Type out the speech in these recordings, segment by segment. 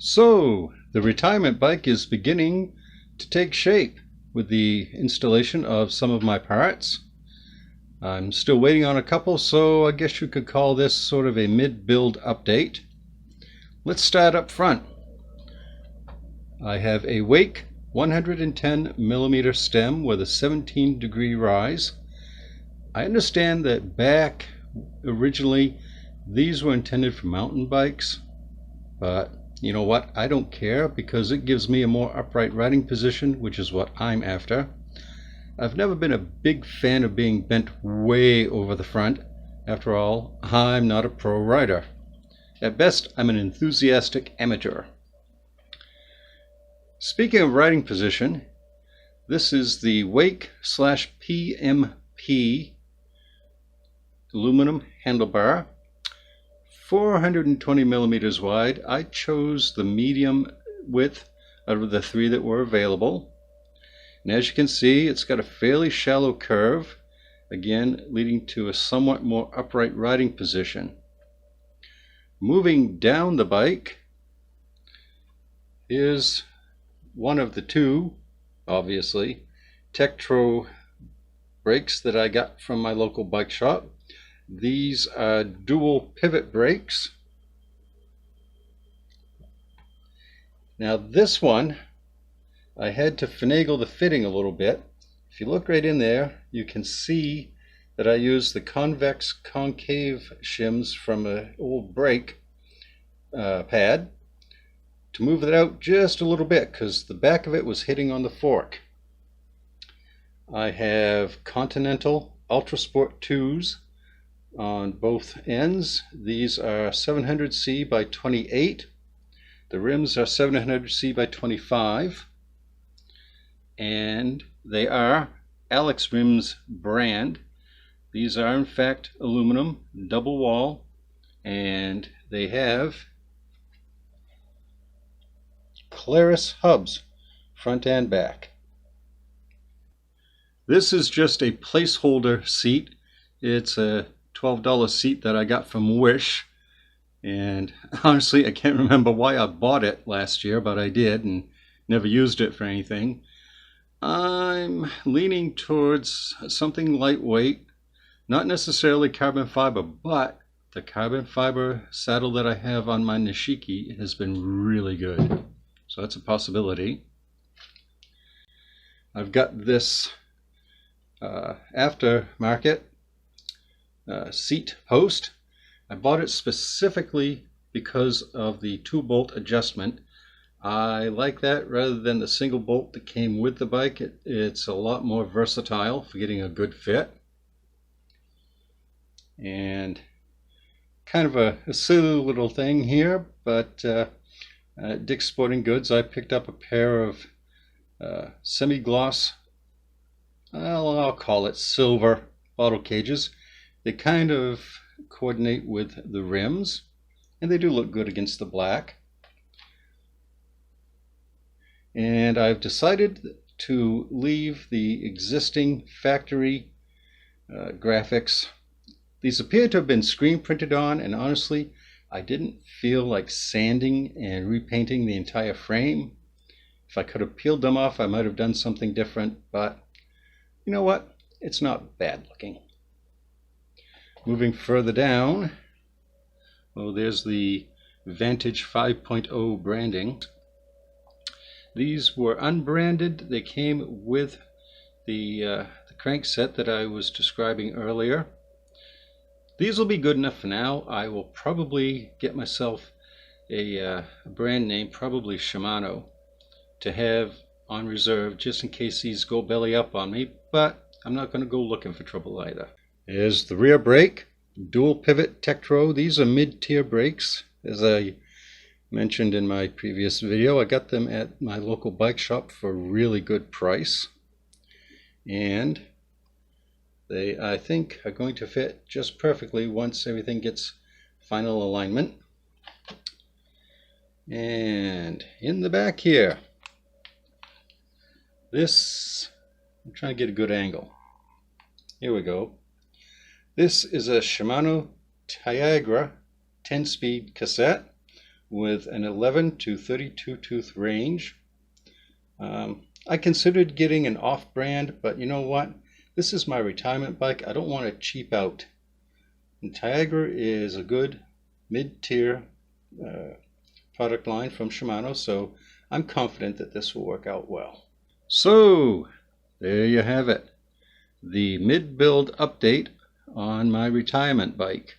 So, the retirement bike is beginning to take shape with the installation of some of my parts. I'm still waiting on a couple, so I guess you could call this sort of a mid-build update. Let's start up front. I have a Wake 110mm stem with a 17-degree rise. I understand that back originally these were intended for mountain bikes, but you know what? I don't care because it gives me a more upright riding position, which is what I'm after. I've never been a big fan of being bent way over the front. After all, I'm not a pro rider. At best, I'm an enthusiastic amateur. Speaking of riding position, this is the Wake/PMP aluminum handlebar. 420 millimeters wide. I chose the medium width out of the three that were available. And as you can see, it's got a fairly shallow curve, again leading to a somewhat more upright riding position. Moving down the bike is one of the two, obviously, Tektro brakes that I got from my local bike shop. These are dual pivot brakes. Now this one, I had to finagle the fitting a little bit. If you look right in there, you can see that I used the convex concave shims from an old brake pad to move it out just a little bit because the back of it was hitting on the fork. I have Continental Ultra Sport 2s on both ends. These are 700C by 28. The rims are 700C by 25. And they are Alex Rims brand. These are in fact aluminum, double wall, and they have Claris hubs, front and back. This is just a placeholder seat. It's a $12 seat that I got from Wish, and honestly I can't remember why I bought it last year, but I did and never used it for anything. I'm leaning towards something lightweight, not necessarily carbon fiber, but the carbon fiber saddle that I have on my Nishiki has been really good, so that's a possibility. I've got this aftermarket seat post. I bought it specifically because of the 2-bolt adjustment. I like that rather than the single bolt that came with the bike. It's a lot more versatile for getting a good fit. And kind of a silly little thing here, but at Dick's Sporting Goods I picked up a pair of semi-gloss, I'll call it silver bottle cages. They kind of coordinate with the rims, and they do look good against the black. And I've decided to leave the existing factory graphics. These appear to have been screen printed on, and honestly, I didn't feel like sanding and repainting the entire frame. If I could have peeled them off, I might have done something different, but you know what? It's not bad looking. Moving further down, oh, there's the Vantage 5.0 branding. These were unbranded. They came with the crankset that I was describing earlier. These will be good enough for now. I will probably get myself a brand name, probably Shimano, to have on reserve just in case these go belly up on me, but I'm not going to go looking for trouble either. There's the rear brake, dual pivot Tektro. These are mid-tier brakes. As I mentioned in my previous video, I got them at my local bike shop for a really good price. And they, I think, are going to fit just perfectly once everything gets final alignment. And in the back here, this, I'm trying to get a good angle. Here we go. This is a Shimano Tiagra 10-speed cassette with an 11 to 32 tooth range. I considered getting an off-brand, but you know what? This is my retirement bike. I don't want to cheap out. And Tiagra is a good mid-tier product line from Shimano, so I'm confident that this will work out well. So there you have it, the mid-build update on my retirement bike.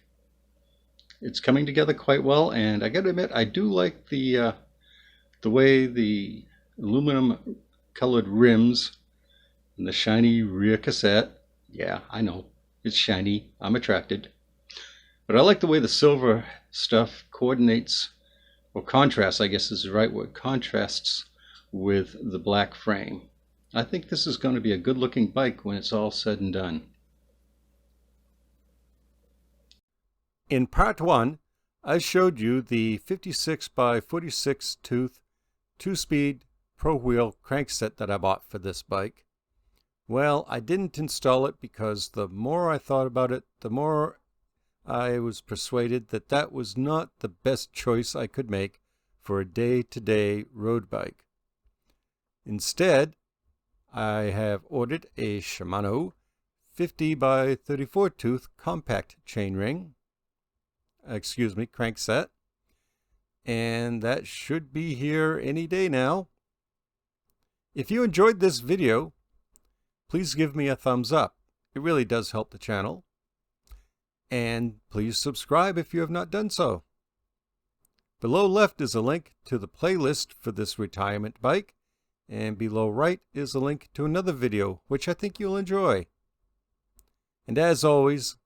It's coming together quite well, and I gotta admit, I do like the way the aluminum colored rims and the shiny rear cassette. Yeah, I know, it's shiny, I'm attracted. But I like the way the silver stuff coordinates, or contrasts, I guess is the right word, contrasts with the black frame. I think this is going to be a good looking bike when it's all said and done. In part 1, I showed you the 56 by 46 tooth 2-speed Pro Wheel crankset that I bought for this bike. Well, I didn't install it because the more I thought about it, the more I was persuaded that that was not the best choice I could make for a day-to-day road bike. Instead, I have ordered a Shimano 50 by 34 tooth compact chainring, crankset, and that should be here any day now. If you enjoyed this video, please give me a thumbs up. It really does help the channel. And please subscribe if you have not done so. Below left is a link to the playlist for this retirement bike, and below right is a link to another video which I think you'll enjoy. And as always,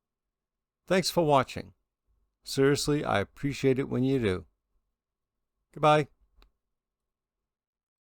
thanks for watching. Seriously, I appreciate it when you do. Goodbye.